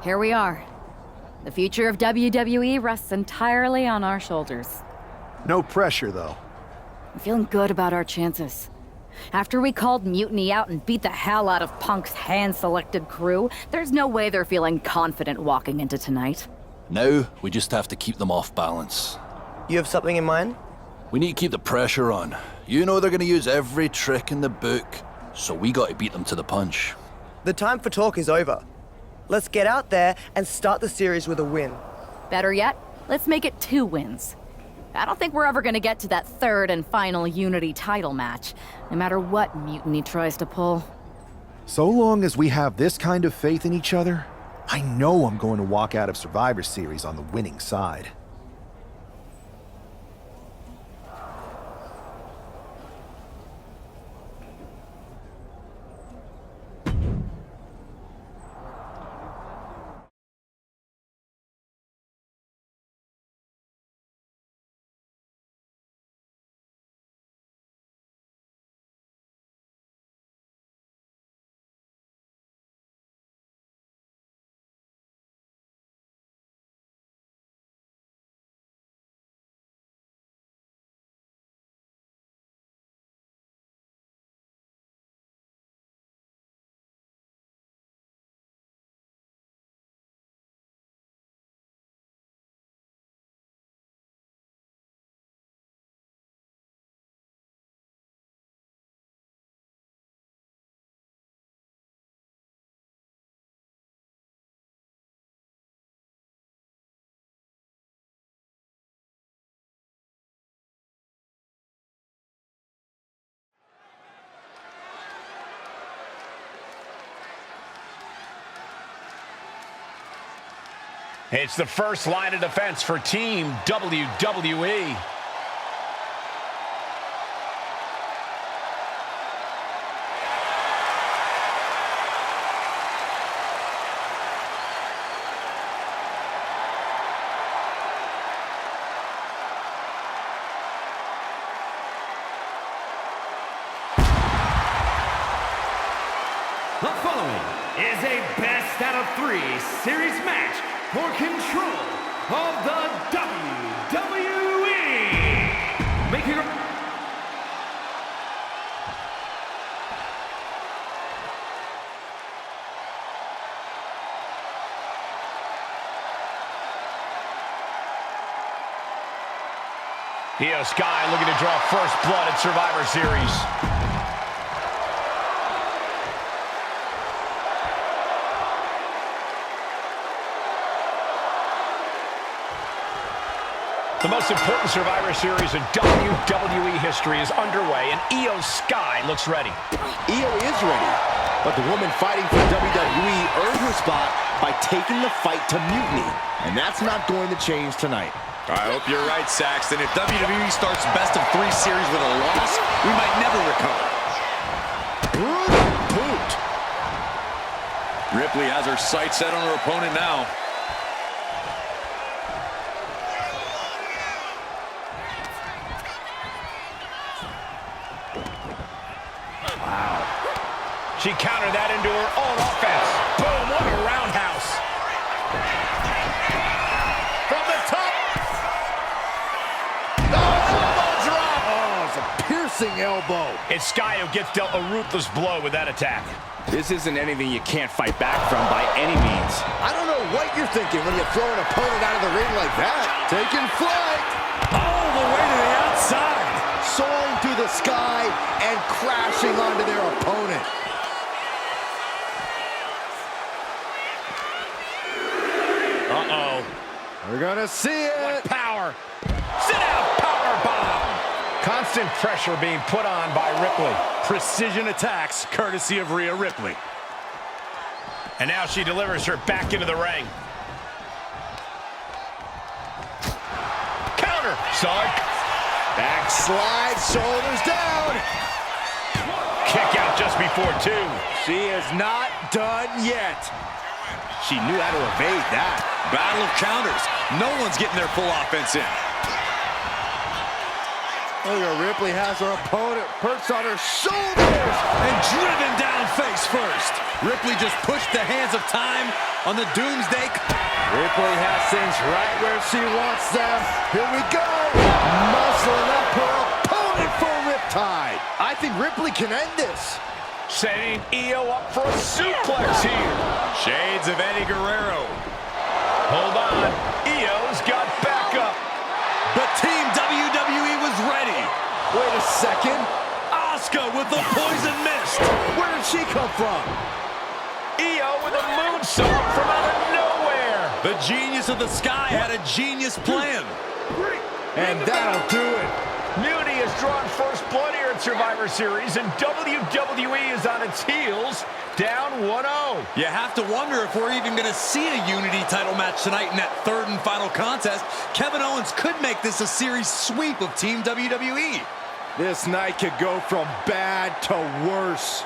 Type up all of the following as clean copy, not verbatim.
here we are. The future of WWE rests entirely on our shoulders. No pressure, though. I'm feeling good about our chances. After we called Mutiny out and beat the hell out of Punk's hand-selected crew, there's no way they're feeling confident walking into tonight. Now, we just have to keep them off balance. You have something in mind? We need to keep the pressure on. You know they're gonna use every trick in the book, so we gotta beat them to the punch. The time for talk is over. Let's get out there and start the series with a win. Better yet, let's make it 2 wins. I don't think we're ever gonna get to that third and final Unity title match, no matter what Mutiny tries to pull. So long as we have this kind of faith in each other, I know I'm going to walk out of Survivor Series on the winning side. It's the first line of defense for Team WWE. The following is a best out of 3 series match for control of the WWE. Making a... Io Sky looking to draw first blood at Survivor Series. The most important Survivor Series in WWE history is underway, and Io Sky looks ready. Io is ready, but the woman fighting for WWE earned her spot by taking the fight to Mutiny, and that's not going to change tonight. I hope you're right, Saxton. If WWE starts best of 3 series with a loss, we might never recover. Boot. Ripley has her sights set on her opponent now. She countered that into her own offense. Boom, what a roundhouse. From the top. Elbow drop. Oh, it's a piercing elbow. It's Sky who gets dealt a ruthless blow with that attack. This isn't anything you can't fight back from by any means. I don't know what you're thinking when you throw an opponent out of the ring like that. Taking flight. all the way to the outside. Soaring through the sky and crashing onto their opponent. Uh-oh. We're gonna see it. What power. Sit out, power bomb. Constant pressure being put on by Ripley. Precision attacks, courtesy of Rhea Ripley. And now she delivers her back into the ring. Counter. Saw it. Backslide, shoulders down. Kick out just before 2. She is not done yet. She knew how to evade that. Battle of counters. No one's getting their full offense in. Look at Ripley has her opponent perched on her shoulders And driven down face first. Ripley just pushed the hands of time on the Doomsday. Ripley has things right where she wants them. Here we go. Muscling up her opponent for a riptide. I think Ripley can end this. Setting Io up for a suplex here. Shades of Eddie Guerrero. Hold on. Io's got backup. But Team WWE was ready. Wait a second. Asuka with the poison mist. Where did she come from? Io with a moonsault from out of nowhere. The genius of the sky had a genius plan. And that'll do it. Mutiny has drawn first blood here at Survivor Series, and WWE is on its heels, down 1-0. You have to wonder if we're even going to see a Unity title match tonight in that third and final contest. Kevin Owens could make this a series sweep of Team WWE. This night could go from bad to worse.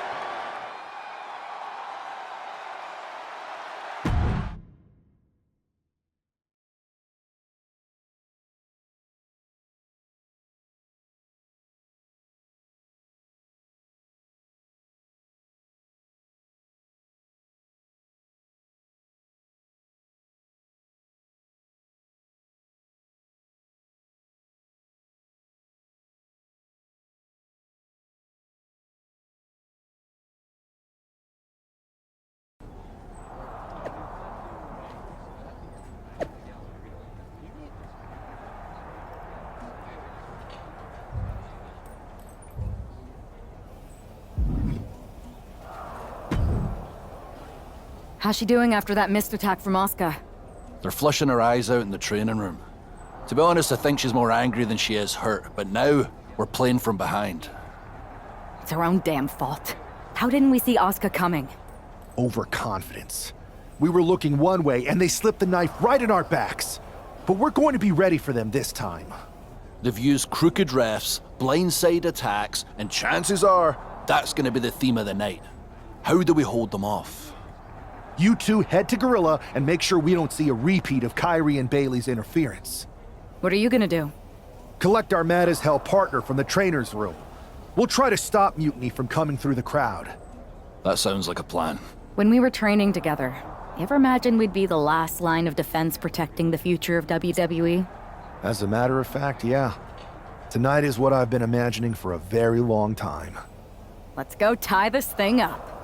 How's she doing after that missed attack from Asuka? They're flushing her eyes out in the training room. To be honest, I think she's more angry than she is hurt, but now we're playing from behind. It's her own damn fault. How didn't we see Asuka coming? Overconfidence. We were looking one way, and they slipped the knife right in our backs. But we're going to be ready for them this time. They've used crooked refs, blindside attacks, and chances are that's going to be the theme of the night. How do we hold them off? You two head to Gorilla and make sure we don't see a repeat of Kyrie and Bailey's interference. What are you gonna do? Collect our mad-as-hell partner from the trainer's room. We'll try to stop Mutiny from coming through the crowd. That sounds like a plan. When we were training together, you ever imagine we'd be the last line of defense protecting the future of WWE? As a matter of fact, yeah. Tonight is what I've been imagining for a very long time. Let's go tie this thing up.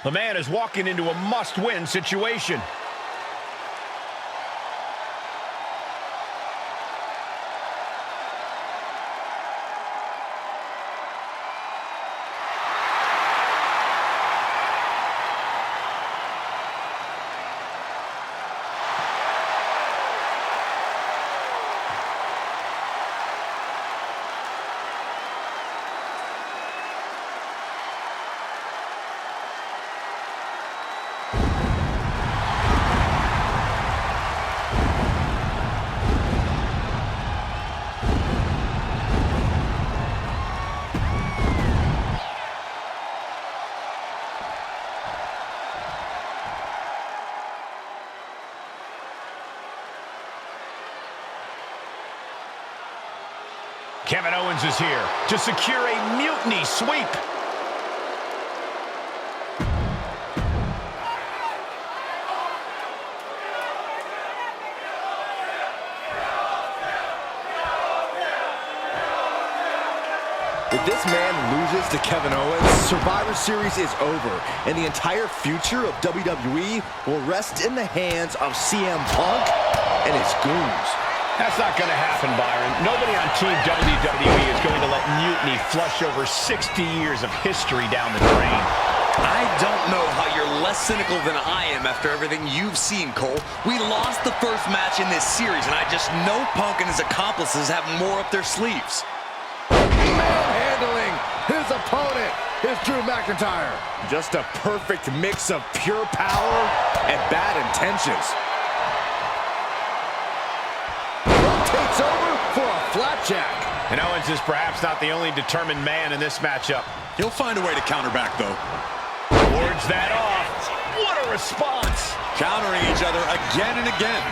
The man is walking into a must-win situation. Kevin Owens is here to secure a Mutiny sweep. this man loses to Kevin Owens, Survivor Series is over, and the entire future of WWE will rest in the hands of CM Punk and his goons. That's not going to happen, Byron. Nobody on Team WWE is going to let mutiny flush over 60 years of history down the drain. I don't know how you're less cynical than I am after everything you've seen, Cole. We lost the first match in this series, and I just know Punk and his accomplices have more up their sleeves. Manhandling his opponent is Drew McIntyre. Just a perfect mix of pure power and bad intentions. Rotates over for a flapjack. And Owens is perhaps not the only determined man in this matchup. He'll find a way to counter back, though. Wards that off. What a response. Countering each other again and again.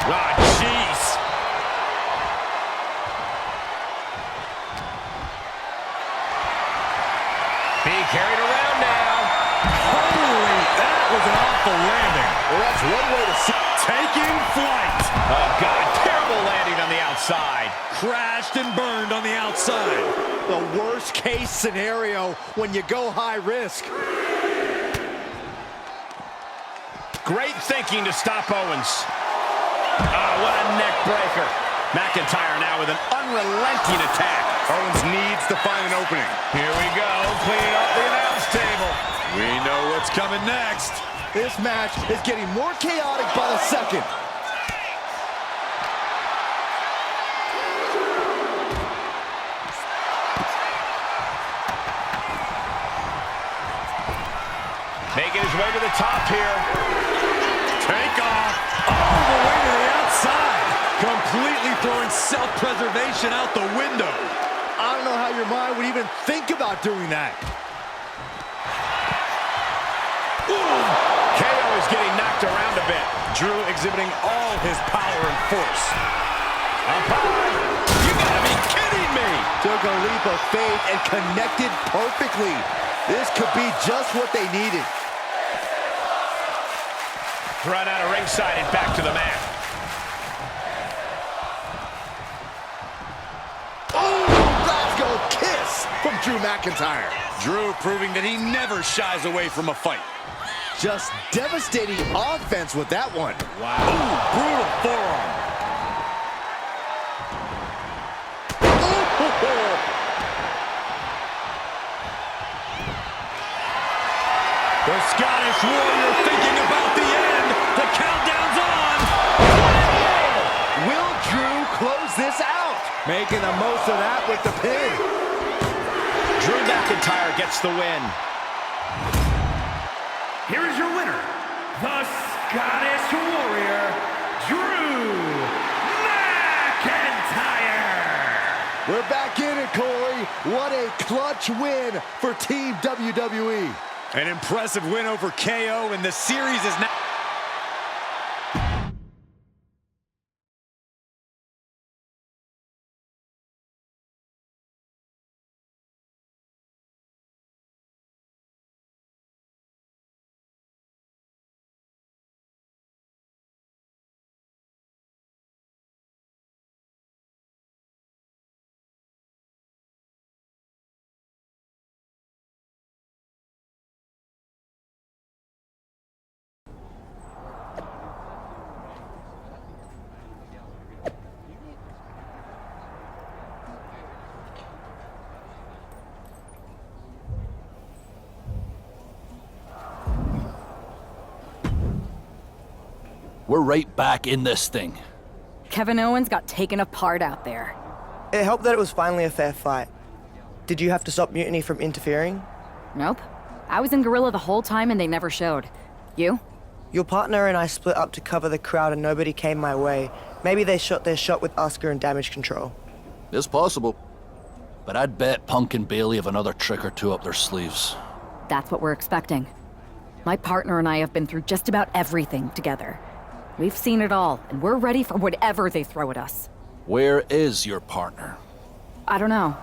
Ah, jeez. Being carried around now. Holy, that was an awful landing. Well, that's one way to see. Taking flight. Oh, God. Terrible landing on the outside. Crashed and burned on the outside. The worst case scenario when you go high risk. Great thinking to stop Owens. Oh, what a neck breaker. McIntyre now with an unrelenting attack. Owens needs to find an opening. Here we go, cleaning up the announce table. We know what's coming next. This match is getting more chaotic by the second. Making his way to the top here. Take off. All the way to the outside. Completely throwing self-preservation out the window. I don't know how your mind would even think about doing that. KO is getting knocked around a bit. Drew exhibiting all his power and force. Up high. You gotta be kidding me. Took a leap of faith and connected perfectly. This could be just what they needed. Run out of ringside and back to the mat. Oh, Glasgow kiss from Drew McIntyre. Drew proving that he never shies away from a fight. Just devastating offense with that one. Wow. Ooh, brutal forearm. The Scottish Warrior thinking about the end. The countdown's on. Will Drew close this out? Making the most of that with the pin. Drew McIntyre gets the win. Here is your winner, the Scottish Warrior, Drew McIntyre. We're back in it, Corey. What a clutch win for Team WWE. An impressive win over KO, and the series is now... We're right back in this thing. Kevin Owens got taken apart out there. It helped that it was finally a fair fight. Did you have to stop Mutiny from interfering? Nope. I was in Gorilla the whole time and they never showed. You? Your partner and I split up to cover the crowd and nobody came my way. Maybe they shot their shot with Asuka and Damage Control. It's possible. But I'd bet Punk and Bailey have another trick or two up their sleeves. That's what we're expecting. My partner and I have been through just about everything together. We've seen it all, and we're ready for whatever they throw at us. Where is your partner? I don't know.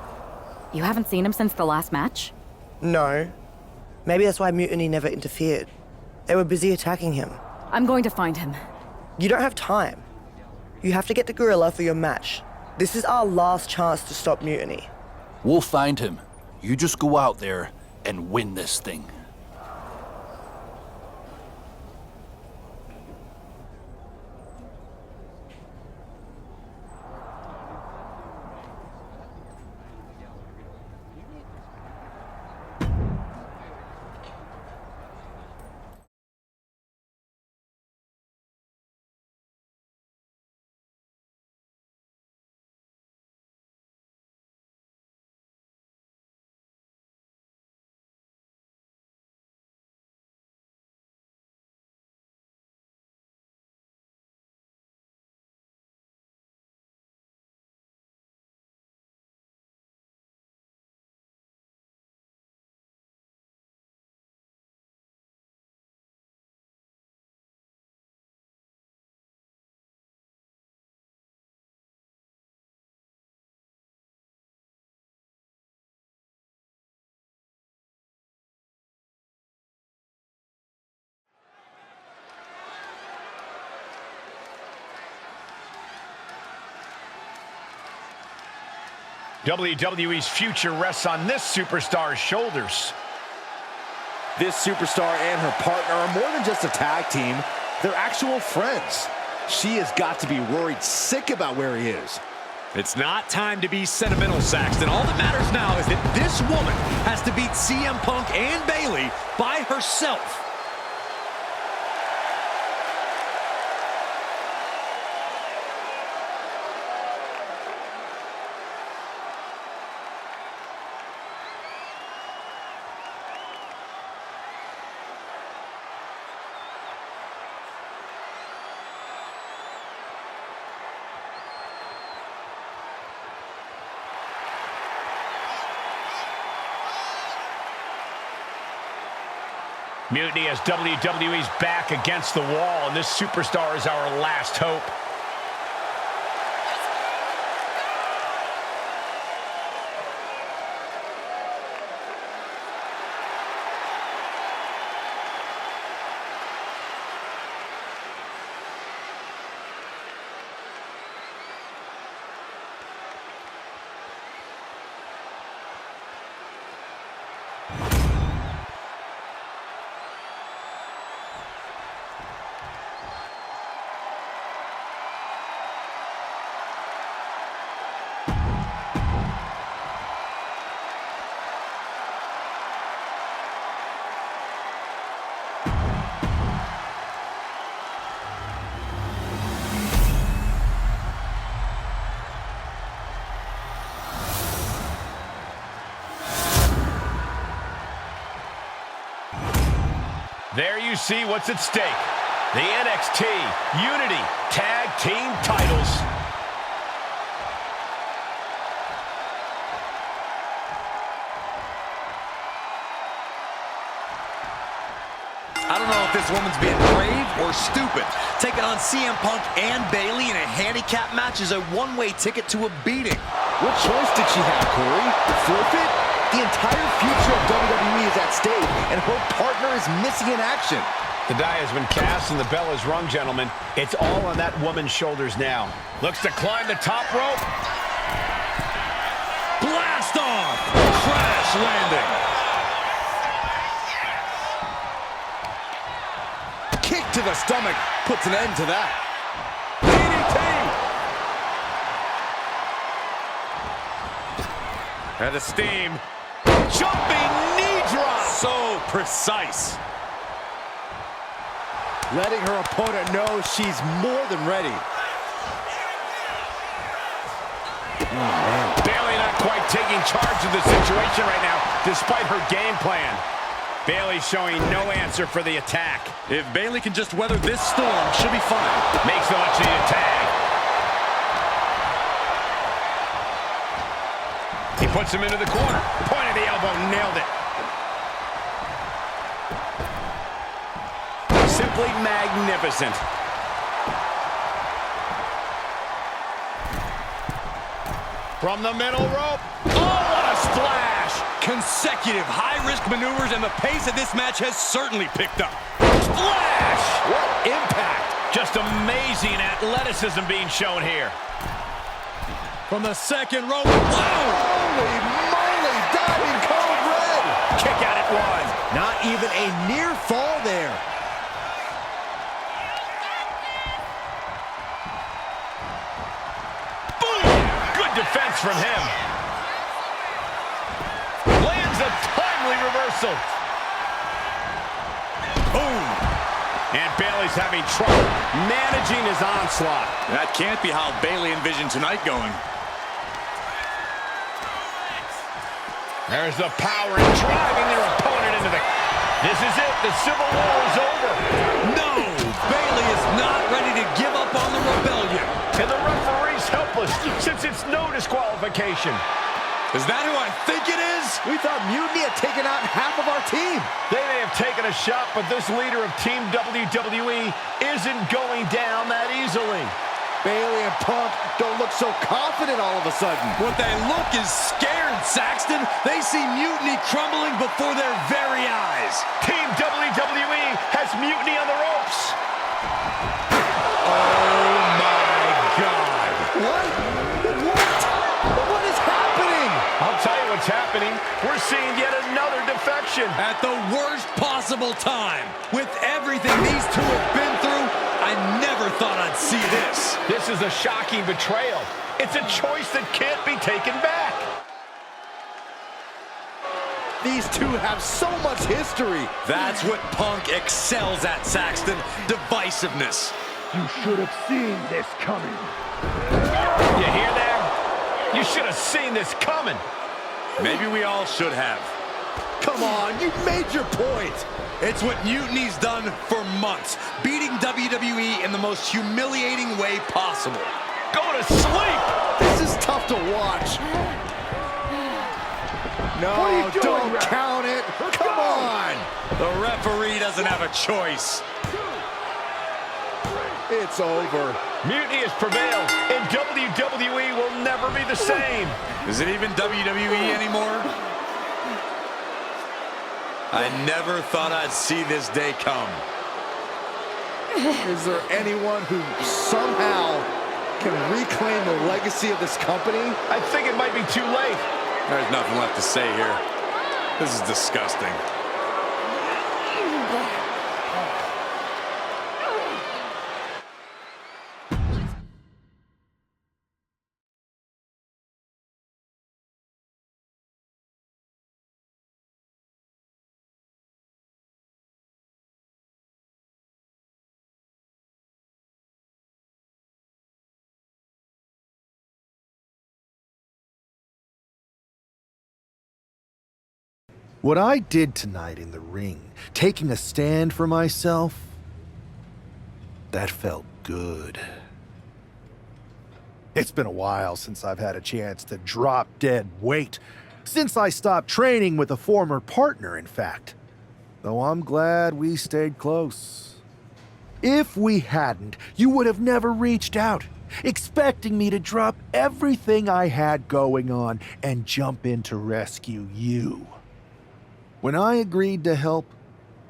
You haven't seen him since the last match? No. Maybe that's why Mutiny never interfered. They were busy attacking him. I'm going to find him. You don't have time. You have to get the gorilla for your match. This is our last chance to stop Mutiny. We'll find him. You just go out there and win this thing. WWE's future rests on this superstar's shoulders. This superstar and her partner are more than just a tag team. They're actual friends. She has got to be worried sick about where he is. It's not time to be sentimental, Saxton. All that matters now is that this woman has to beat CM Punk and Bayley by herself. Mutiny as WWE's back against the wall, and this superstar is our last hope. There you see what's at stake. The NXT Unity Tag Team titles. I don't know if this woman's being brave or stupid. Taking on CM Punk and Bayley in a handicap match is a one-way ticket to a beating. What choice did she have, Corey? Forfeit? The entire future of WWE is at stake, and her partner is missing in action. The die has been cast and the bell is rung, gentlemen. It's all on that woman's shoulders now. Looks to climb the top rope. Blast off! Crash landing. Kick to the stomach puts an end to that. DDT! And the steam. Jumping knee drop. So precise. Letting her opponent know she's more than ready. Bayley not quite taking charge of the situation right now, despite her game plan. Bayley showing no answer for the attack. If Bayley can just weather this storm, she'll be fine. Makes the much needed tag. He puts him into the corner. Point of the elbow, nailed it. Simply magnificent. From the middle rope. Oh, what a splash! Consecutive high-risk maneuvers, and the pace of this match has certainly picked up. Splash! What impact! Just amazing athleticism being shown here. From the second row. Wow! Holy moly, diving code red. Kick out at one. Not even a near fall there. Boom! Good defense from him. Lands a timely reversal. Boom! And Bayley's having trouble managing his onslaught. That can't be how Bayley envisioned tonight going. There's the power and driving their opponent into the... This is it. The Civil War is over. No! Bayley is not ready to give up on the rebellion. And the referee's helpless since it's no disqualification. Is that who I think it is? We thought Mutiny had taken out half of our team. They may have taken a shot, but this leader of Team WWE isn't going down that easily. Bayley and Punk don't look so confident all of a sudden. What they look is scared, Saxton. They see Mutiny crumbling before their very eyes. Team WWE has Mutiny on the ropes. Oh, my God. What? What is happening? I'll tell you what's happening. We're seeing yet another defection. At the worst possible time. With everything these two have been through, I never thought I'd see this. This is a shocking betrayal. It's a choice that can't be taken back. These two have so much history. That's what Punk excels at, Saxton. Divisiveness. You should have seen this coming. You hear that? You should have seen this coming. Maybe we all should have. Come on, you made your point. It's what Mutiny's done for months, beating WWE in the most humiliating way possible. Go to sleep! This is tough to watch. No, don't count it. Come on. The referee doesn't have a choice. It's over. Mutiny has prevailed, and WWE will never be the same. Is it even WWE anymore? I never thought I'd see this day come. Is there anyone who somehow can reclaim the legacy of this company? I think it might be too late. There's nothing left to say here. This is disgusting. What I did tonight in the ring, taking a stand for myself, that felt good. It's been a while since I've had a chance to drop dead weight. Since I stopped training with a former partner, in fact. Though I'm glad we stayed close. If we hadn't, you would have never reached out, expecting me to drop everything I had going on and jump in to rescue you. When I agreed to help,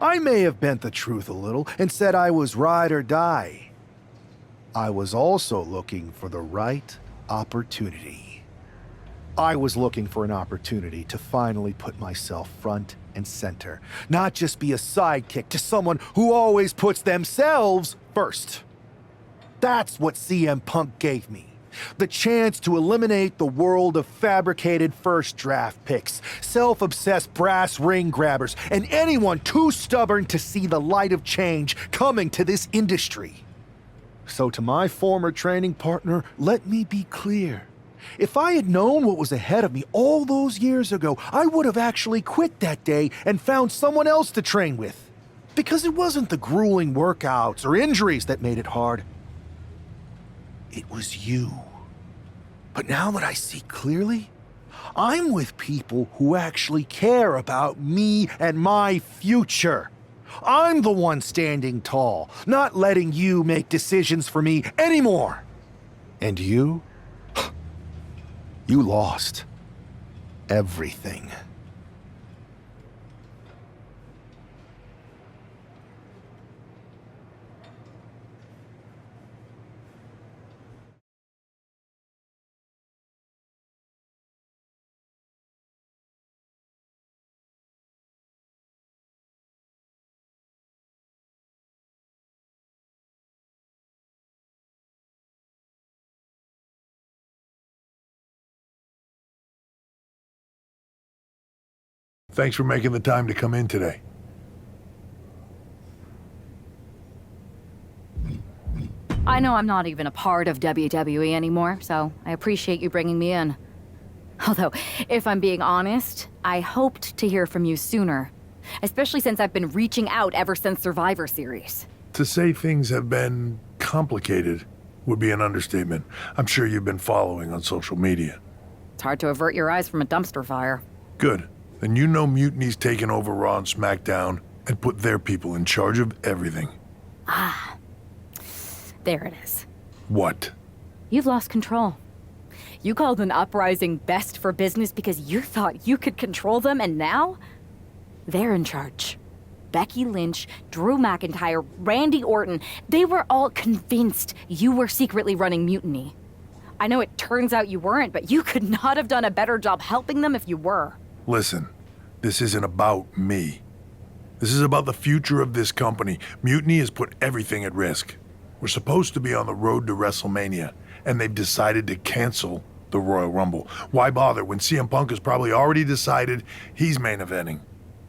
I may have bent the truth a little and said I was ride or die. I was also looking for the right opportunity. I was looking for an opportunity to finally put myself front and center, not just be a sidekick to someone who always puts themselves first. That's what CM Punk gave me. The chance to eliminate the world of fabricated first draft picks, self-obsessed brass ring grabbers, and anyone too stubborn to see the light of change coming to this industry. So to my former training partner, let me be clear. If I had known what was ahead of me all those years ago, I would have actually quit that day and found someone else to train with. Because it wasn't the grueling workouts or injuries that made it hard. It was you. But now that I see clearly, I'm with people who actually care about me and my future. I'm the one standing tall, not letting you make decisions for me anymore. And you? You lost everything. Thanks for making the time to come in today. I know I'm not even a part of WWE anymore, so I appreciate you bringing me in. Although, if I'm being honest, I hoped to hear from you sooner. Especially since I've been reaching out ever since Survivor Series. To say things have been complicated would be an understatement. I'm sure you've been following on social media. It's hard to avert your eyes from a dumpster fire. Good. Then you know Mutiny's taken over Raw and SmackDown and put their people in charge of everything. Ah. There it is. What? You've lost control. You called an uprising best for business because you thought you could control them, and now they're in charge. Becky Lynch, Drew McIntyre, Randy Orton, they were all convinced you were secretly running Mutiny. I know it turns out you weren't, but you could not have done a better job helping them if you were. Listen, this isn't about me. This is about the future of this company. Mutiny has put everything at risk. We're supposed to be on the road to WrestleMania, and they've decided to cancel the Royal Rumble. Why bother when CM Punk has probably already decided he's main eventing?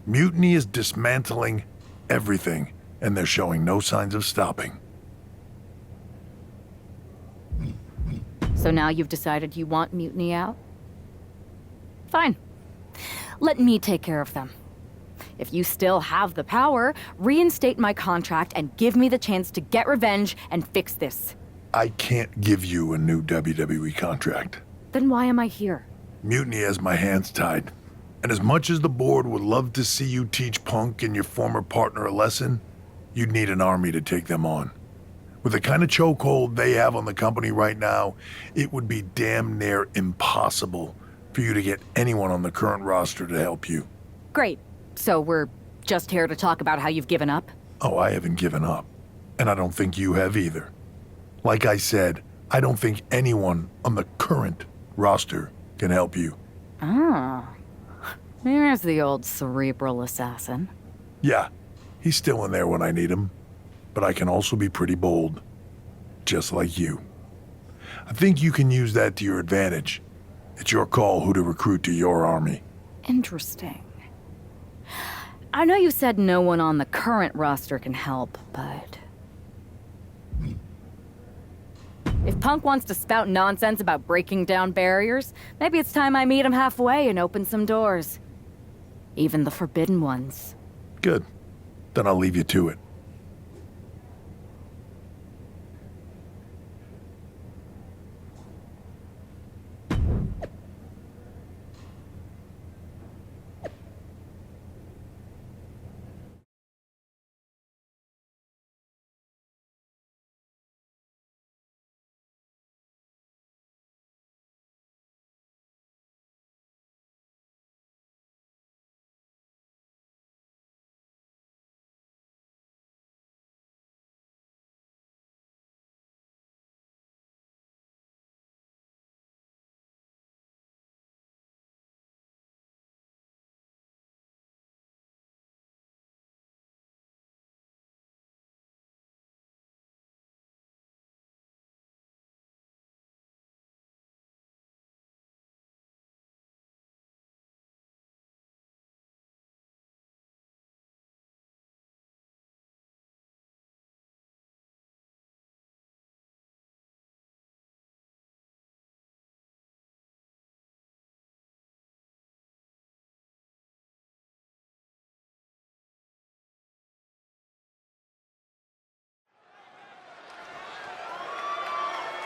Mutiny is dismantling everything, and they're showing no signs of stopping. So now you've decided you want Mutiny out? Fine. Let me take care of them. If you still have the power, reinstate my contract and give me the chance to get revenge and fix this. I can't give you a new WWE contract. Then why am I here? Mutiny has my hands tied. And as much as the board would love to see you teach Punk and your former partner a lesson, you'd need an army to take them on. With the kind of chokehold they have on the company right now, it would be damn near impossible for you to get anyone on the current roster to help you. Great. So we're just here to talk about how you've given up? Oh, I haven't given up. And I don't think you have either. Like I said, I don't think anyone on the current roster can help you. Oh. There's the old cerebral assassin. Yeah, he's still in there when I need him. But I can also be pretty bold. Just like you. I think you can use that to your advantage. It's your call who to recruit to your army. Interesting. I know you said no one on the current roster can help, but... if Punk wants to spout nonsense about breaking down barriers, maybe it's time I meet him halfway and open some doors. Even the forbidden ones. Good. Then I'll leave you to it.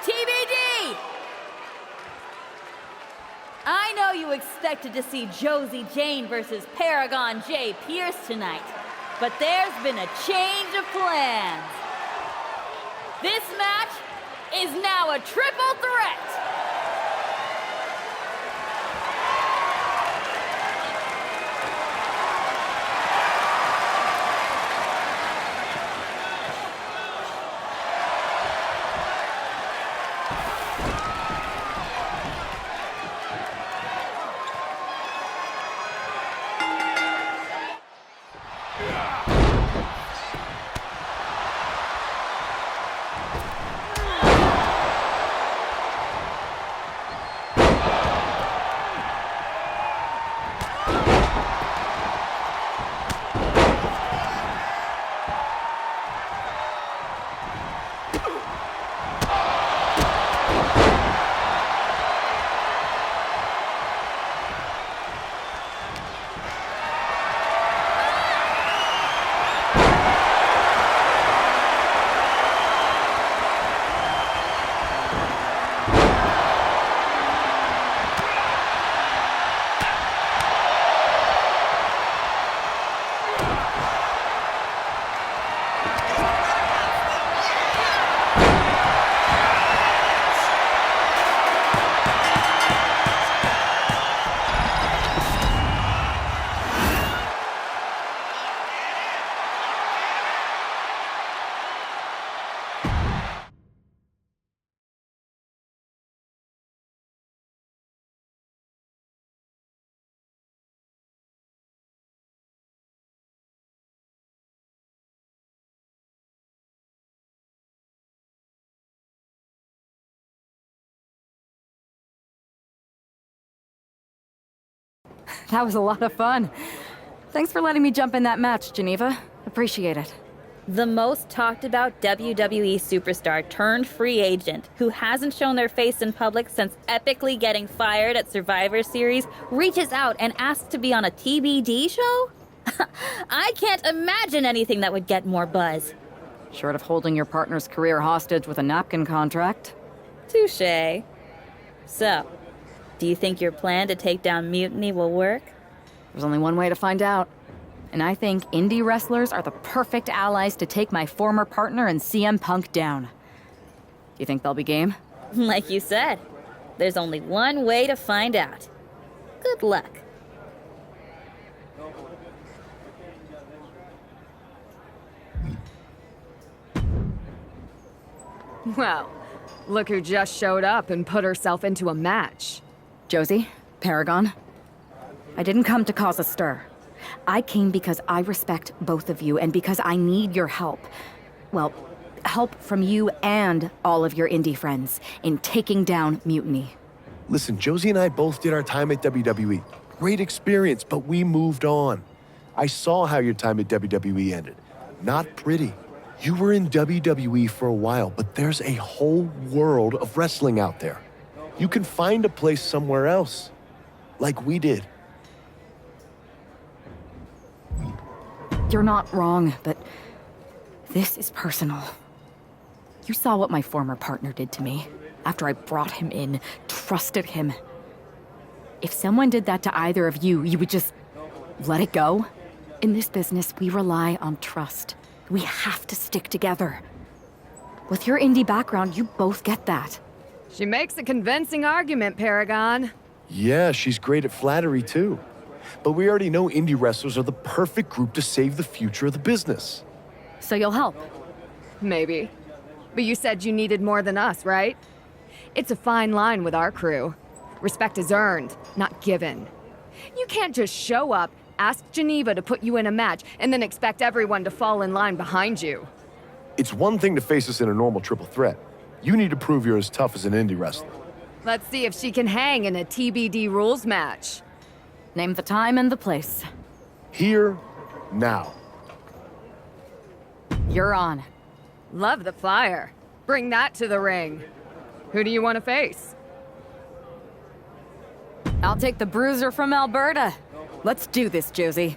TBD! I know you expected to see Josie Jane versus Paragon J. Pierce tonight, but there's been a change of plans. This match is now a triple threat. That was a lot of fun. Thanks for letting me jump in that match, Geneva. Appreciate it. The most talked about WWE superstar turned free agent who hasn't shown their face in public since epically getting fired at Survivor Series reaches out and asks to be on a TBD show? I can't imagine anything that would get more buzz. Short of holding your partner's career hostage with a napkin contract. Touché. So, do you think your plan to take down Mutiny will work? There's only one way to find out. And I think indie wrestlers are the perfect allies to take my former partner and CM Punk down. Do you think they'll be game? Like you said, there's only one way to find out. Good luck. Well, look who just showed up and put herself into a match. Josie, Paragon, I didn't come to cause a stir. I came because I respect both of you and because I need your help. Well, help from you and all of your indie friends in taking down Mutiny. Listen, Josie and I both did our time at WWE. Great experience, but we moved on. I saw how your time at WWE ended. Not pretty. You were in WWE for a while, but there's a whole world of wrestling out there. You can find a place somewhere else, like we did. You're not wrong, but this is personal. You saw what my former partner did to me after I brought him in, trusted him. If someone did that to either of you, you would just let it go? In this business, we rely on trust. We have to stick together. With your indie background, you both get that. She makes a convincing argument, Paragon. Yeah, she's great at flattery too. But we already know indie wrestlers are the perfect group to save the future of the business. So you'll help? Maybe. But you said you needed more than us, right? It's a fine line with our crew. Respect is earned, not given. You can't just show up, ask Geneva to put you in a match, and then expect everyone to fall in line behind you. It's one thing to face us in a normal triple threat. You need to prove you're as tough as an indie wrestler. Let's see if she can hang in a TBD rules match. Name the time and the place. Here, now. You're on. Love the fire. Bring that to the ring. Who do you want to face? I'll take the bruiser from Alberta. Let's do this, Josie.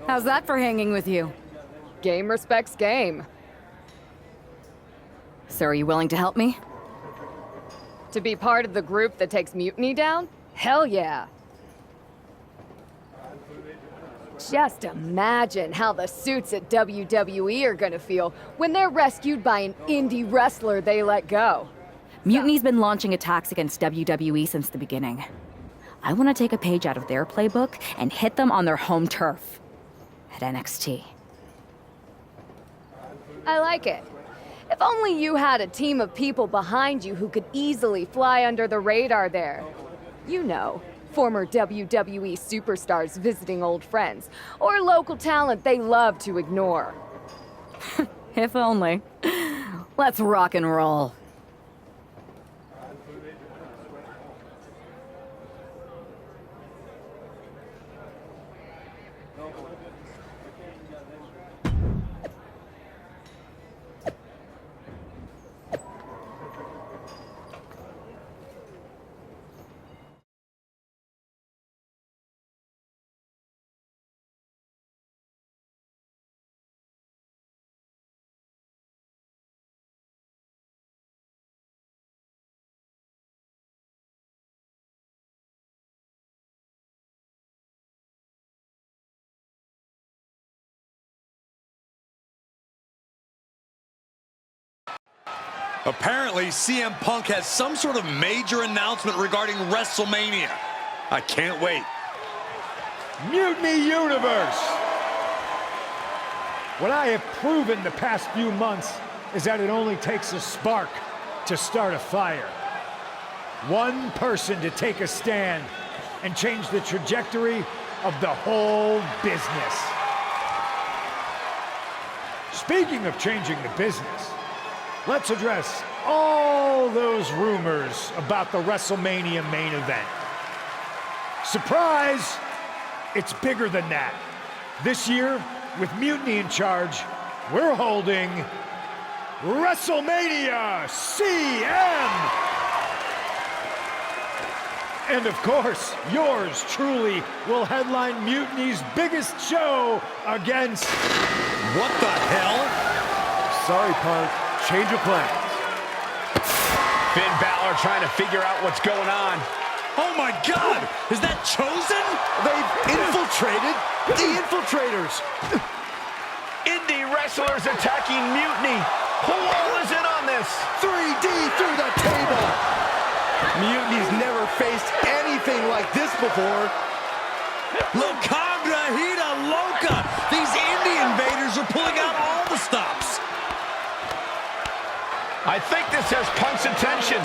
How's that for hanging with you? Game respects game. So are you willing to help me? To be part of the group that takes Mutiny down? Hell yeah. Just imagine how the suits at WWE are gonna feel when they're rescued by an indie wrestler they let go. Mutiny's been launching attacks against WWE since the beginning. I want to take a page out of their playbook and hit them on their home turf at NXT. I like it. If only you had a team of people behind you who could easily fly under the radar there. You know, former WWE superstars visiting old friends, or local talent they love to ignore. If only. Let's rock and roll. Apparently, CM Punk has some sort of major announcement regarding WrestleMania. I can't wait. Mutiny Universe! What I have proven the past few months is that it only takes a spark to start a fire. One person to take a stand and change the trajectory of the whole business. Speaking of changing the business, let's address all those rumors about the WrestleMania main event. Surprise! It's bigger than that. This year, with Mutiny in charge, we're holding WrestleMania CM! And of course, yours truly will headline Mutiny's biggest show against... What the hell? Sorry, Punk. Change of plans. Finn Balor trying to figure out what's going on. Oh my God! Is that Chosen? They've infiltrated the infiltrators. Indie wrestlers attacking Mutiny. Who all is in on this? 3D through the table. Mutiny's never faced anything like this before. La Cabra Hida Loca! These indie invaders are pulling out all the stops. I think this has Punk's attention.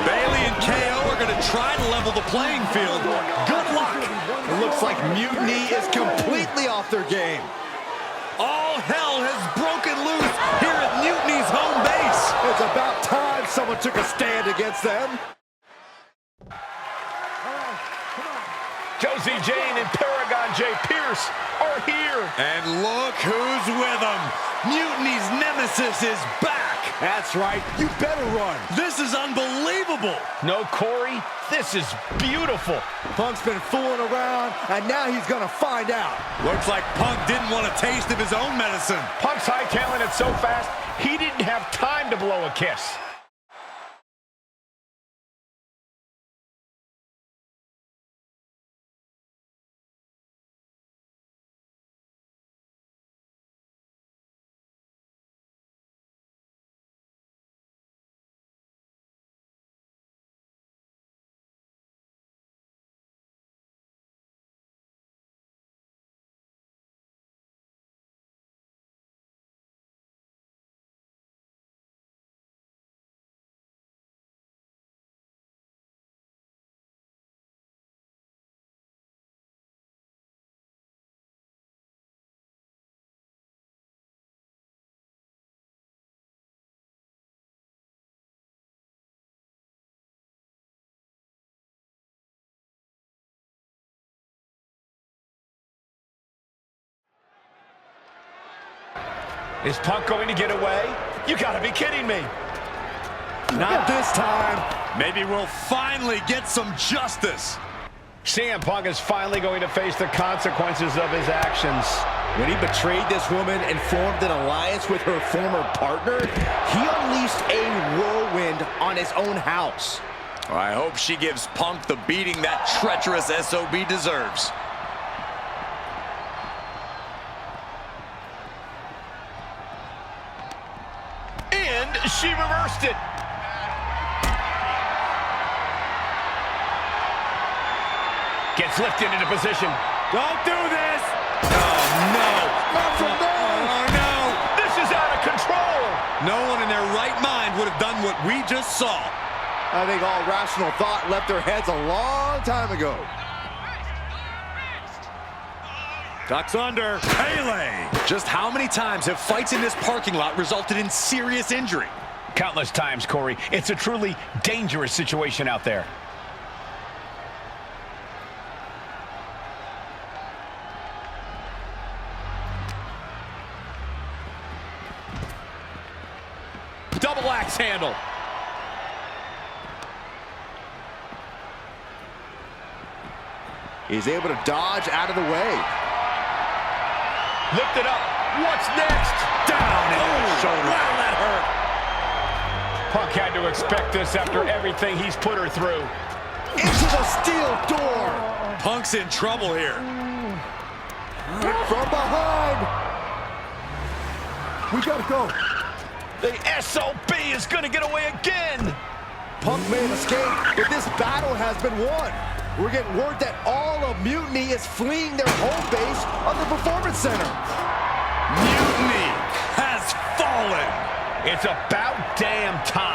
Bayley and KO are going to try to level the playing field. Good luck. It looks like Mutiny is completely off their game. All hell has broken loose here at Mutiny's home base. It's about time someone took a stand against them. Josie Jane and Paragon J. Pierce are here. And look who's with them. Mutiny's nemesis is back. That's right. You better run. This is unbelievable. No, Corey, this is beautiful. Punk's been fooling around, and now he's going to find out. Looks like Punk didn't want a taste of his own medicine. Punk's hightailing it so fast, he didn't have time to blow a kiss. Is Punk going to get away? You gotta be kidding me. Not this time. Maybe we'll finally get some justice. CM Punk is finally going to face the consequences of his actions. When he betrayed this woman and formed an alliance with her former partner, he unleashed a whirlwind on his own house. I hope she gives Punk the beating that treacherous SOB deserves. And she reversed it. Gets lifted into position. Don't do this! Oh, no! Oh, no! This is out of control! No one in their right mind would have done what we just saw. I think all rational thought left their heads a long time ago. Ducks under. Pele! Just how many times have fights in this parking lot resulted in serious injury? Countless times, Corey. It's a truly dangerous situation out there. Double axe handle. He's able to dodge out of the way. Lift it up. What's next? Down into the shoulder. Wow, that hurt. Punk had to expect this after everything he's put her through. Into the steel door. Punk's in trouble here. From behind. We gotta go. The SOB is going to get away again. Punk may have escaped, but this battle has been won. We're getting word that all of Mutiny is fleeing their home base of the Performance Center. Mutiny has fallen. It's about damn time.